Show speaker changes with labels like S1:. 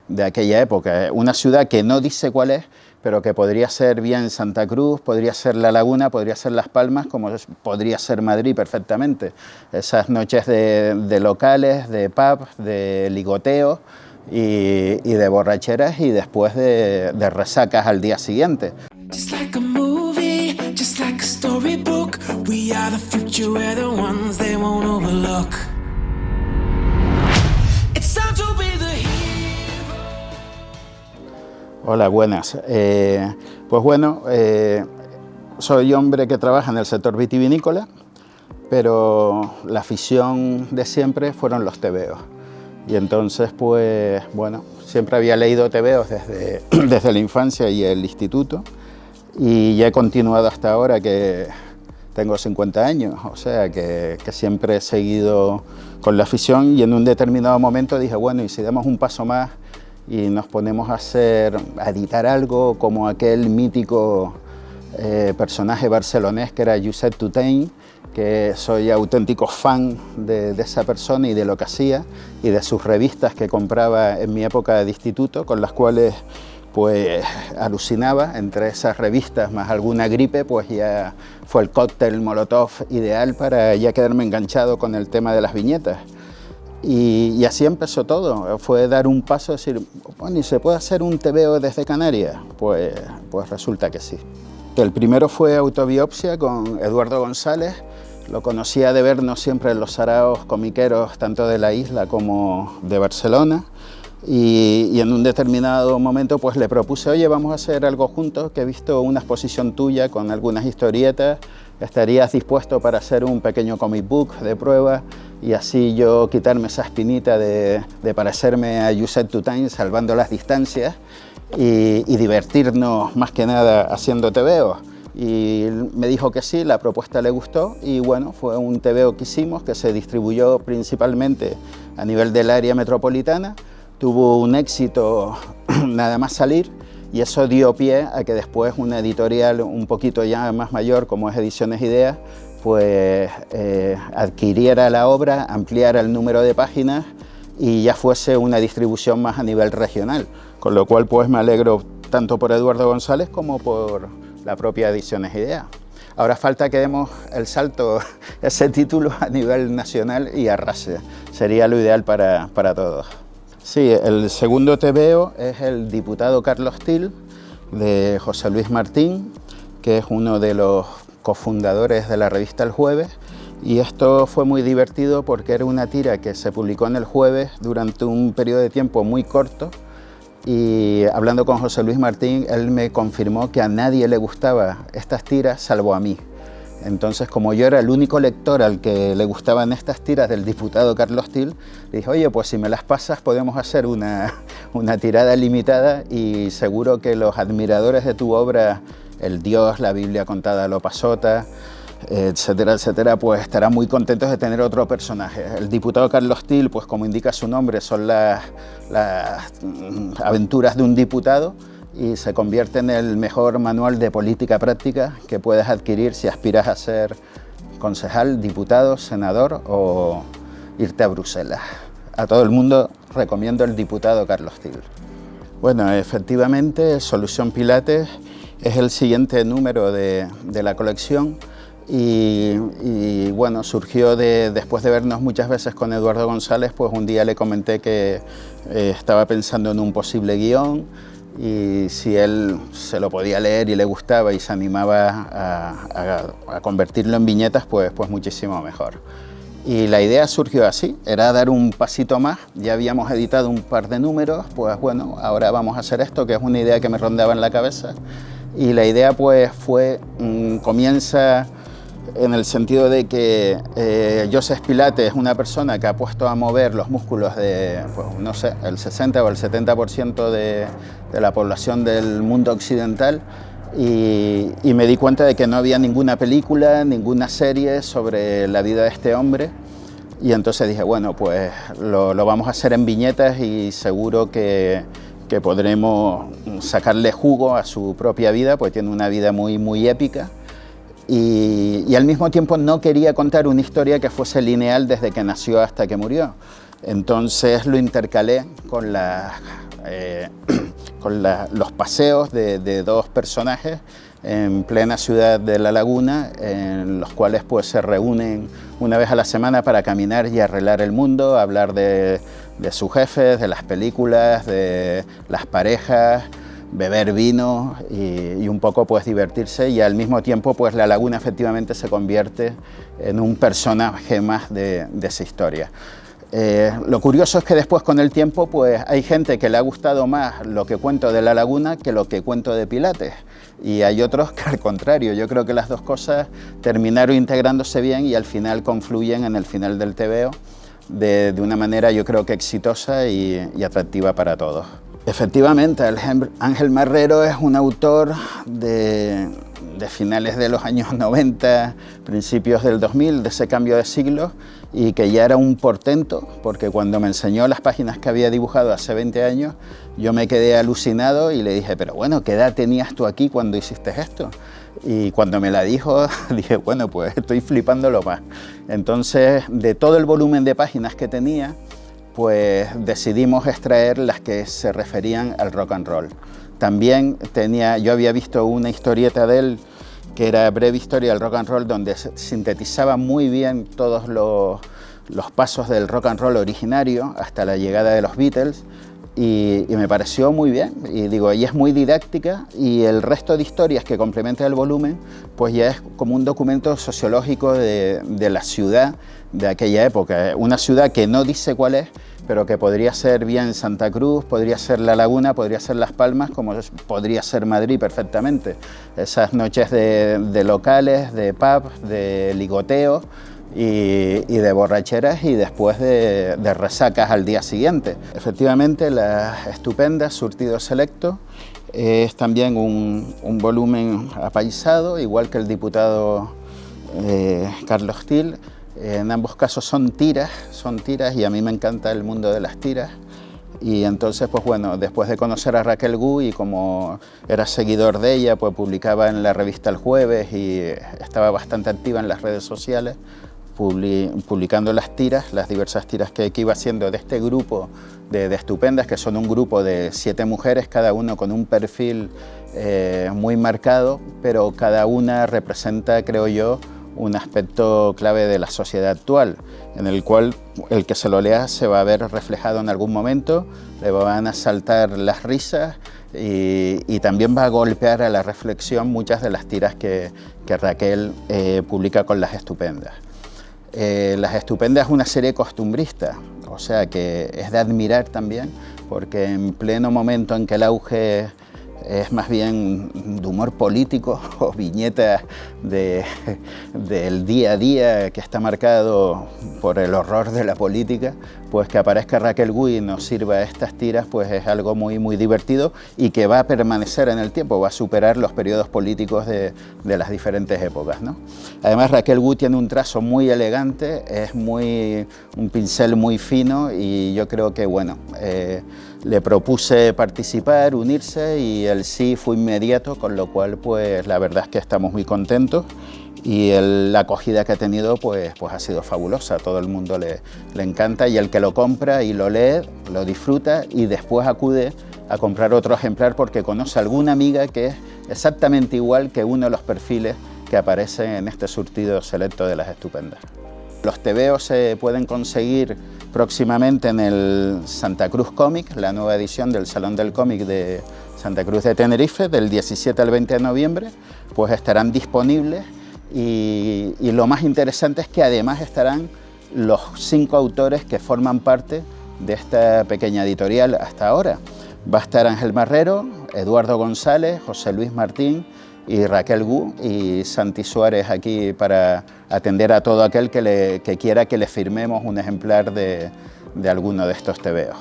S1: de aquella época. Una ciudad que no dice cuál es, pero que podría ser bien Santa Cruz, podría ser La Laguna, podría ser Las Palmas, como podría ser Madrid perfectamente. Esas noches de locales, de pub, de ligoteo y de borracheras y después de resacas al día siguiente.
S2: Just like a movie, just like a storybook, we are the future, we're the ones they won't overlook. It's time to be the hero.
S1: Hola, buenas. Pues bueno, soy hombre que trabaja en el sector vitivinícola, pero la afición de siempre fueron los tebeos. Y entonces, pues bueno, siempre había leído tebeos desde la infancia y el instituto, y ya he continuado hasta ahora que tengo 50 años, o sea que siempre he seguido con la afición, y en un determinado momento dije, bueno, y si damos un paso más y nos ponemos a editar algo como aquel mítico personaje barcelonés que era Josep Tutell, que soy auténtico fan de esa persona y de lo que hacía y de sus revistas que compraba en mi época de instituto, con las cuales pues alucinaba. Entre esas revistas más alguna gripe, pues ya fue el cóctel Molotov ideal para ya quedarme enganchado con el tema de las viñetas. Y así empezó todo, fue dar un paso, decir, bueno, ¿y se puede hacer un tebeo desde Canarias? Pues resulta que sí. El primero fue Autobiopsia con Eduardo González. Lo conocía de vernos siempre en los saraos comiqueros, tanto de la isla como de Barcelona. Y en un determinado momento pues le propuse, oye, vamos a hacer algo juntos, que he visto una exposición tuya con algunas historietas, ¿estarías dispuesto para hacer un pequeño comic book de prueba? Y así yo quitarme esa espinita de parecerme a Josep Tutell, salvando las distancias, y divertirnos más que nada haciendo tebeos. Y me dijo que sí, la propuesta le gustó, y bueno, fue un tebeo que hicimos, que se distribuyó principalmente a nivel del área metropolitana. Tuvo un éxito nada más salir, y eso dio pie a que después una editorial un poquito ya más mayor, como es Ediciones Ideas, pues adquiriera la obra, ampliara el número de páginas y ya fuese una distribución más a nivel regional. Con lo cual pues me alegro tanto por Eduardo González como por la propia Ediciones Ideas. Ahora falta que demos el salto, ese título a nivel nacional y arrase. Sería lo ideal para todos. Sí, el segundo tebeo es el diputado Carlos Til, de José Luis Martín, que es uno de los cofundadores de la revista El Jueves, y esto fue muy divertido porque era una tira que se publicó en El Jueves durante un periodo de tiempo muy corto, y hablando con José Luis Martín, él me confirmó que a nadie le gustaba estas tiras salvo a mí. Entonces, como yo era el único lector al que le gustaban estas tiras del diputado Carlos Til, le dije, oye, pues si me las pasas podemos hacer una tirada limitada, y seguro que los admiradores de tu obra, El Dios, la Biblia contada a lo Pasota, etcétera, etcétera, pues estarán muy contentos de tener otro personaje. El diputado Carlos Til, pues como indica su nombre, son las aventuras de un diputado, y se convierte en el mejor manual de política práctica que puedes adquirir si aspiras a ser concejal, diputado, senador o irte a Bruselas. A todo el mundo recomiendo el diputado Carlos Til. Bueno, efectivamente, Solución Pilates es el siguiente número de la colección, y bueno, surgió después de vernos muchas veces con Eduardo González, pues un día le comenté que estaba pensando en un posible guión, y si él se lo podía leer y le gustaba y se animaba a convertirlo en viñetas, pues muchísimo mejor. Y la idea surgió así, era dar un pasito más. Ya habíamos editado un par de números, pues bueno, ahora vamos a hacer esto, que es una idea que me rondaba en la cabeza. Y la idea pues comienza en el sentido de que Josep Pilates es una persona que ha puesto a mover los músculos de, pues, no sé, el 60 o el 70% de la población del mundo occidental, y me di cuenta de que no había ninguna película, ninguna serie sobre la vida de este hombre, y entonces dije, bueno, pues lo vamos a hacer en viñetas, y seguro que podremos sacarle jugo a su propia vida, pues tiene una vida muy épica. Y al mismo tiempo no quería contar una historia que fuese lineal desde que nació hasta que murió. Entonces lo intercalé con las con los paseos de dos personajes en plena ciudad de La Laguna, en los cuales pues se reúnen una vez a la semana para caminar y arreglar el mundo, hablar de sus jefes, de las películas, de las parejas, beber vino y un poco pues divertirse, y al mismo tiempo pues La Laguna efectivamente se convierte en un personaje más de esa historia. Lo curioso es que después con el tiempo pues hay gente que le ha gustado más lo que cuento de La Laguna que lo que cuento de Pilates, y hay otros que al contrario. Yo creo que las dos cosas terminaron integrándose bien y al final confluyen en el final del TVO de una manera yo creo que exitosa y atractiva para todos. Efectivamente, Ángel Marrero es un autor de finales de los años 90, principios del 2000, de ese cambio de siglo, y que ya era un portento, porque cuando me enseñó las páginas que había dibujado hace 20 años, yo me quedé alucinado y le dije, pero bueno, ¿qué edad tenías tú aquí cuando hiciste esto? Y cuando me la dijo, dije, bueno, pues estoy flipándolo más. Entonces, de todo el volumen de páginas que tenía, pues decidimos extraer las que se referían al rock and roll. También yo había visto una historieta de él que era Breve Historia del Rock and Roll, donde sintetizaba muy bien todos los pasos del rock and roll originario hasta la llegada de los Beatles, y me pareció muy bien, y es muy didáctica, y el resto de historias que complementa el volumen pues ya es como un documento sociológico de la ciudad de aquella época, una ciudad que no dice cuál es, pero que podría ser bien Santa Cruz, podría ser La Laguna, podría ser Las Palmas, como podría ser Madrid perfectamente. Esas noches de locales, de pub, de ligoteo y de borracheras, y después de resacas al día siguiente. Efectivamente, Las Estupendas, Surtido Selecto, es también un volumen apaisado, igual que El Diputado Carlos Til. En ambos casos son tiras, y a mí me encanta el mundo de las tiras. Y entonces, pues bueno, después de conocer a Raquel Gu, y como era seguidor de ella, pues publicaba en la revista El Jueves y estaba bastante activa en las redes sociales, publicando las tiras, las diversas tiras que iba haciendo de este grupo de Estupendas, que son un grupo de 7 mujeres, cada uno con un perfil muy marcado, pero cada una representa, creo yo, un aspecto clave de la sociedad actual, en el cual el que se lo lea se va a ver reflejado en algún momento, le van a saltar las risas y también va a golpear a la reflexión muchas de las tiras que Raquel publica con Las Estupendas. Las Estupendas es una serie costumbrista, o sea que es de admirar también, porque en pleno momento en que el auge es más bien de humor político o viñetas del día a día que está marcado por el horror de la política, pues que aparezca Raquel Gu y nos sirva estas tiras, pues es algo muy, muy divertido y que va a permanecer en el tiempo, va a superar los periodos políticos de las diferentes épocas, ¿no? Además, Raquel Gu tiene un trazo muy elegante, es un pincel muy fino, y yo creo que, bueno, le propuse participar, unirse, y el sí fue inmediato, con lo cual pues la verdad es que estamos muy contentos, y la acogida que ha tenido pues ha sido fabulosa. A todo el mundo le encanta, y el que lo compra y lo lee, lo disfruta y después acude a comprar otro ejemplar porque conoce a alguna amiga que es exactamente igual que uno de los perfiles que aparece en este surtido selecto de Las Estupendas. Los tebeos se pueden conseguir próximamente en el Santa Cruz Cómic, la nueva edición del Salón del Cómic de Santa Cruz de Tenerife, del 17 al 20 de noviembre, pues estarán disponibles, y lo más interesante es que además estarán los 5 autores que forman parte de esta pequeña editorial hasta ahora. Va a estar Ángel Marrero, Eduardo González, José Luis Martín y Raquel Gu, y Santi Suárez aquí para atender a todo aquel que quiera que le firmemos un ejemplar de alguno de estos tebeos.